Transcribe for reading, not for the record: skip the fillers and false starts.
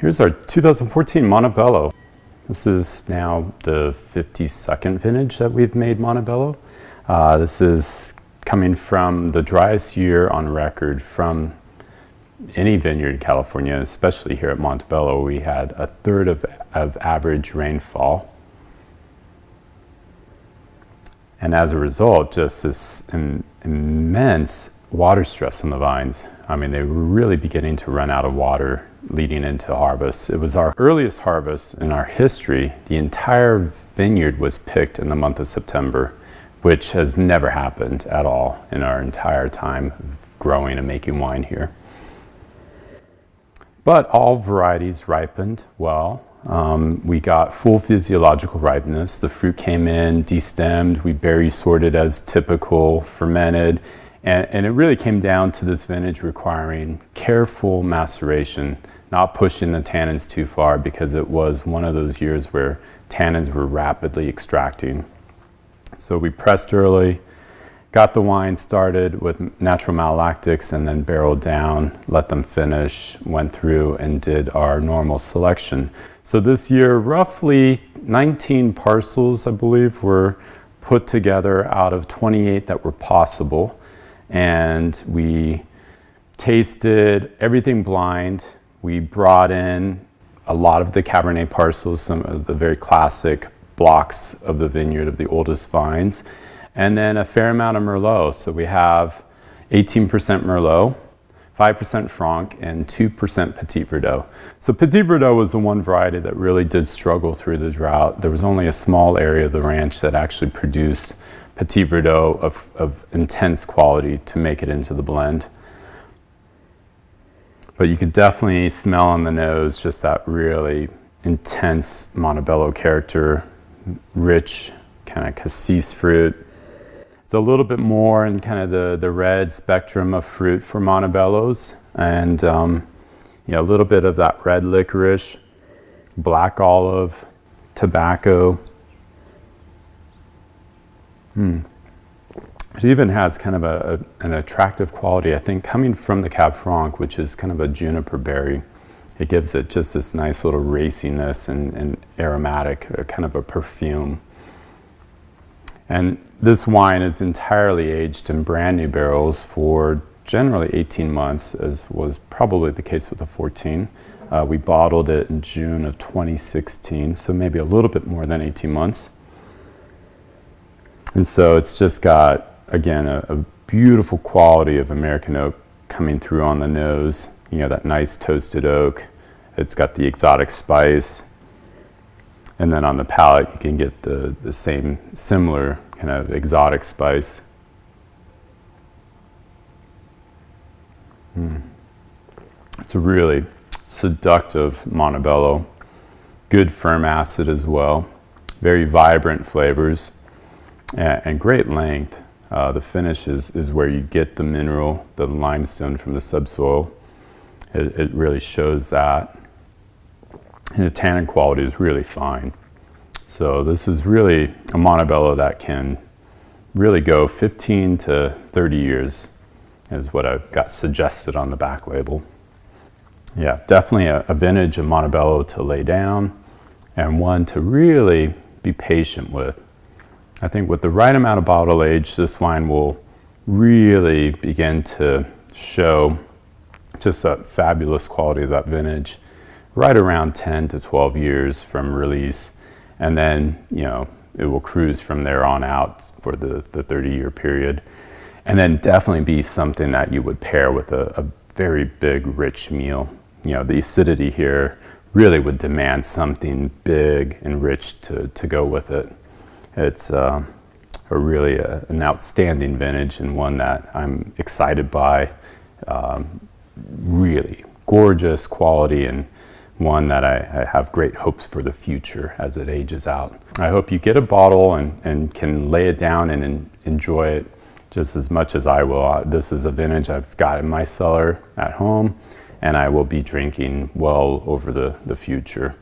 Here's our 2014 Monte Bello. This is now the 52nd vintage that we've made Monte Bello. This is coming from the driest year on record from any vineyard in California, especially here at Monte Bello. We had a third of average rainfall. And as a result, just this immense water stress on the vines. I mean, they were really beginning to run out of water leading into harvest. It was our earliest harvest in our history. The entire vineyard was picked in the month of September, which has never happened at all in our entire time of growing and making wine here. But all varieties ripened well. We got full physiological ripeness. The fruit came in, destemmed, we berry sorted as typical, fermented, and it really came down to this vintage requiring careful maceration, not pushing the tannins too far, because it was one of those years where tannins were rapidly extracting. So we pressed early, got the wine started with natural malolactics, and then barreled down, let them finish, went through and did our normal selection. So this year, roughly 19 parcels, I believe, were put together out of 28 that were possible. And we tasted everything blind. We brought in a lot of the Cabernet parcels, some of the very classic blocks of the vineyard of the oldest vines, and then a fair amount of Merlot. So we have 18% Merlot, 5% Franc, and 2% Petit Verdot. So Petit Verdot was the one variety that really did struggle through the drought. There was only a small area of the ranch that actually produced Petit Verdot of intense quality to make it into the blend. But you could definitely smell on the nose just that really intense Monte Bello character, rich kind of cassis fruit. It's a little bit more in kind of the red spectrum of fruit for Monte Bellos, and a little bit of that red licorice, black olive, tobacco. It even has kind of an attractive quality, I think, coming from the Cab Franc, which is kind of a juniper berry. It gives it just this nice little raciness and aromatic, kind of a perfume. And this wine is entirely aged in brand new barrels for generally 18 months, as was probably the case with the 14. We bottled it in June of 2016, so maybe a little bit more than 18 months. And so it's just got, again, a beautiful quality of American oak coming through on the nose. You know, that nice toasted oak. It's got the exotic spice. And then on the palate, you can get the same similar kind of exotic spice. It's a really seductive Monte Bello. Good firm acid as well. Very vibrant flavors. And great length. The finish is where you get the mineral, the limestone from the subsoil. It really shows that. And the tannin quality is really fine. So this is really a Monte Bello that can really go 15 to 30 years, is what I've got suggested on the back label. Yeah, definitely a vintage of Monte Bello to lay down, and one to really be patient with. I think with the right amount of bottle age, this wine will really begin to show just that fabulous quality of that vintage right around 10 to 12 years from release. And then, it will cruise from there on out for the 30-year period. And then definitely be something that you would pair with a very big, rich meal. The acidity here really would demand something big and rich to go with it. It's really an outstanding vintage, and one that I'm excited by. Really gorgeous quality, and one that I have great hopes for the future as it ages out. I hope you get a bottle and can lay it down and enjoy it just as much as I will. This is a vintage I've got in my cellar at home, and I will be drinking well over the future.